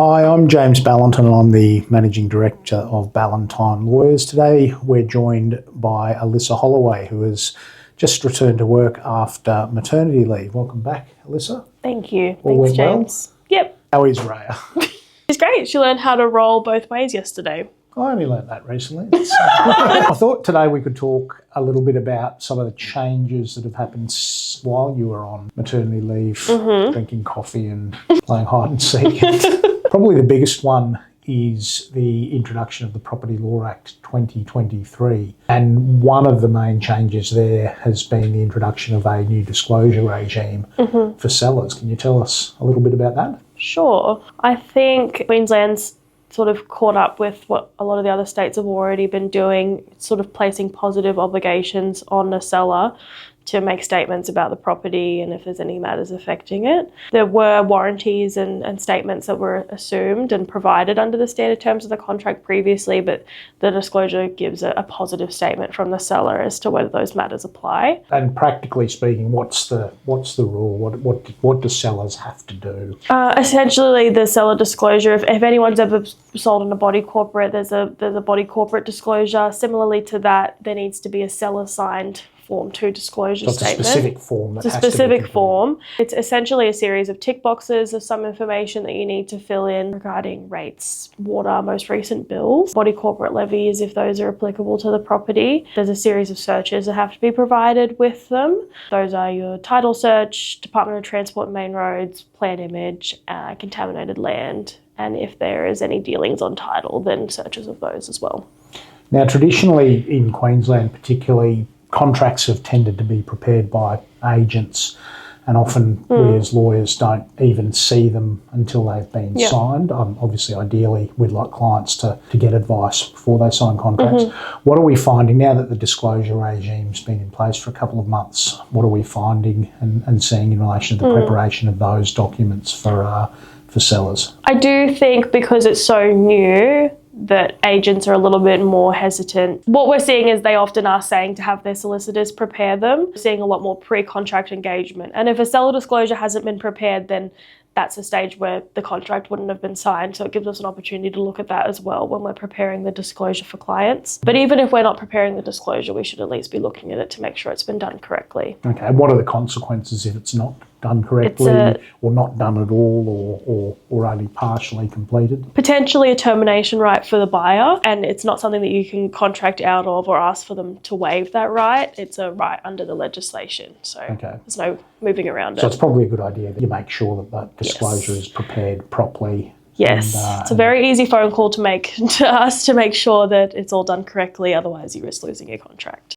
Hi, I'm James Ballantyne and I'm the Managing Director of Ballantyne Lawyers. Today we're joined by Alyssa Holloway, who has just returned to work after maternity leave. Welcome back, Alyssa. Thank you. All Thanks, went James. Well? Yep. How is Raya? She's great. She learned how to roll both ways yesterday. I only learnt that recently. I thought today we could talk a little bit about some of the changes that have happened while you were on maternity leave, drinking coffee and playing hide and seek. Probably the biggest one is the introduction of the Property Law Act 2023. And one of the main changes there has been the introduction of a new disclosure regime for sellers. Can you tell us a little bit about that? Sure. I think Queensland's sort of caught up with what a lot of the other states have already been doing, sort of placing positive obligations on the seller to make statements about the property and if there's any matters affecting it. There were warranties and statements that were assumed and provided under the standard terms of the contract previously, but the disclosure gives a positive statement from the seller as to whether those matters apply. And practically speaking, what's the rule? What do sellers have to do? Essentially, the seller disclosure, if anyone's ever sold in a body corporate, there's a body corporate disclosure. Similarly to that, there needs to be a seller signed Form 2 disclosure statement. It's a specific form. It's a specific form. It's essentially a series of tick boxes of some information that you need to fill in regarding rates, water, most recent bills, body corporate levies if those are applicable to the property. There's a series of searches that have to be provided with them. Those are your title search, Department of Transport and Main Roads, plan image, contaminated land, and if there is any dealings on title, then searches of those as well. Now, traditionally in Queensland particularly, contracts have tended to be prepared by agents, and often we as lawyers don't even see them until they've been signed. Obviously, ideally, we'd like clients to get advice before they sign contracts. What are we finding now that the disclosure regime's been in place for a couple of months? What are we finding and seeing in relation to the preparation of those documents for sellers? I do think because it's so new that agents are a little bit more hesitant. What we're seeing is they often are saying to have their solicitors prepare them. We're seeing a lot more pre-contract engagement. And if a seller disclosure hasn't been prepared, then that's a stage where the contract wouldn't have been signed. So it gives us an opportunity to look at that as well when we're preparing the disclosure for clients. But even if we're not preparing the disclosure, we should at least be looking at it to make sure it's been done correctly. Okay, and what are the consequences if it's not done correctly or not done at all or only partially completed? Potentially a termination right for the buyer, and it's not something that you can contract out of or ask for them to waive that right. It's a right under the legislation, so there's no moving around it. So it's probably a good idea that you make sure that that disclosure is prepared properly. Yes, it's a very easy phone call to make to us to make sure that it's all done correctly, otherwise you risk losing your contract.